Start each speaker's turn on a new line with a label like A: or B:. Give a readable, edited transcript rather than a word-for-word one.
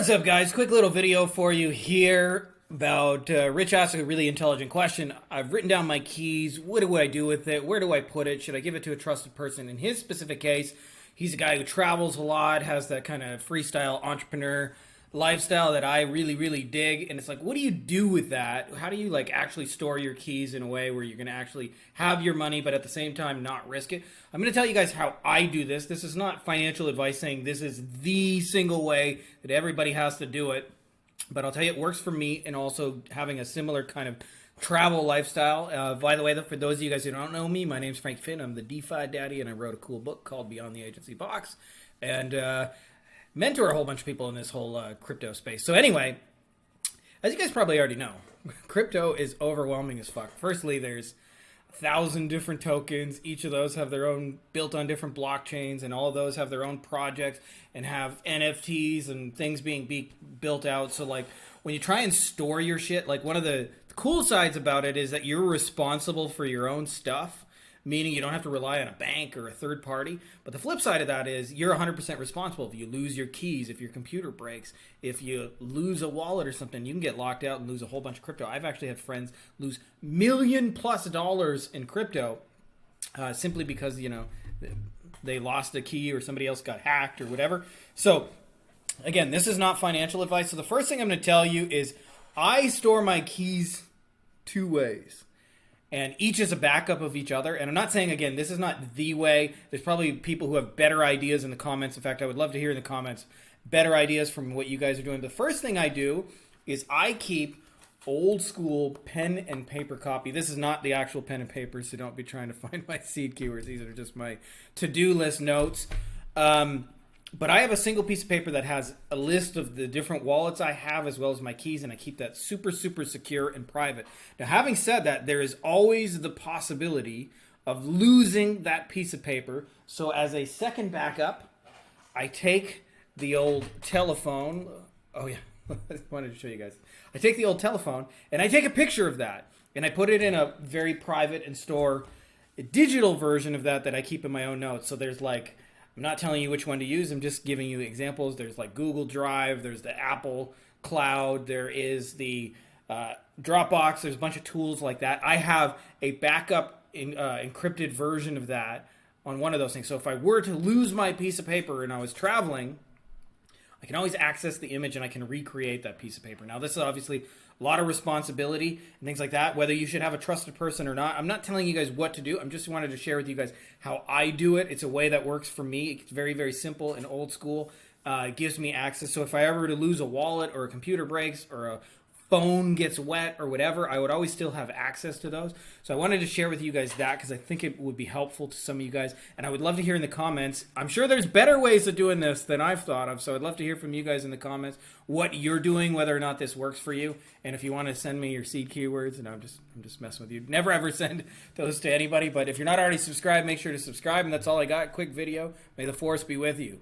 A: What's up, guys? Quick little video for you here about Rich asked a really intelligent question. I've written down my keys. What do I do with it? Where do I put it? Should I give it to a trusted person? In his specific case, he's a guy who travels a lot, has that kind of freestyle entrepreneur lifestyle that I really, really dig. And it's like, what do you do with that? How do you like actually store your keys in a way where you're going to actually have your money, but at the same time not risk it? I'm going to tell you guys how I do this. This is not financial advice saying this is the single way that everybody has to do it. But I'll tell you, it works for me, and also having a similar kind of travel lifestyle. By the way, for those of you guys who don't know me, my name's Frank Finn. I'm the DeFi daddy, and I wrote a cool book called Beyond the Agency Box. And mentor a whole bunch of people in this whole crypto space. So anyway, as you guys probably already know, crypto is overwhelming as fuck. Firstly, there's 1,000 different tokens. Each of those have their own, built on different blockchains, and all of those have their own projects and have NFTs and things being built out. So like when you try and store your shit, like one of the cool sides about it is that you're responsible for your own stuff, meaning you don't have to rely on a bank or a third party. But the flip side of that is you're 100% responsible. If you lose your keys, if your computer breaks, if you lose a wallet or something, you can get locked out and lose a whole bunch of crypto. I've actually had friends lose $1 million+ in crypto simply because, you know, they lost a key or somebody else got hacked or whatever. So again, this is not financial advice. So the first thing I'm going to tell you is I store my keys two ways. And each is a backup of each other. And I'm not saying, again, this is not the way. There's probably people who have better ideas in the comments. In fact, I would love to hear in the comments better ideas from what you guys are doing. The first thing I do is I keep old school pen and paper copy. This is not the actual pen and paper, so don't be trying to find my seed keywords. These are just my to-do list notes. But I have a single piece of paper that has a list of the different wallets I have as well as my keys, and I keep that super, super secure and private. Now, having said that, there is always the possibility of losing that piece of paper. So as a second backup, I take the old telephone. Oh, yeah. I wanted to show you guys. I take the old telephone, and I take a picture of that, and I put it in a very private and store a digital version of that I keep in my own notes. So there's like, I'm not telling you which one to use. I'm just giving you examples. There's like Google Drive. There's the Apple Cloud. There is the Dropbox. There's a bunch of tools like that. I have a backup encrypted version of that on one of those things. So if I were to lose my piece of paper and I was traveling, I can always access the image and I can recreate that piece of paper. Now, this is obviously a lot of responsibility and things like that, whether you should have a trusted person or not. I'm not telling you guys what to do. I'm just wanted to share with you guys how I do it. It's a way that works for me. It's very, very simple and old school. It gives me access. So if I ever were to lose a wallet or a computer breaks or a phone gets wet or whatever, I would always still have access to those. So I wanted to share with you guys that because I think it would be helpful to some of you guys. And I would love to hear in the comments. I'm sure there's better ways of doing this than I've thought of. So I'd love to hear from you guys in the comments what you're doing, whether or not this works for you. And if you want to send me your seed keywords, and I'm just messing with you. Never ever send those to anybody. But if you're not already subscribed, make sure to subscribe. And that's all I got. Quick video. May the force be with you.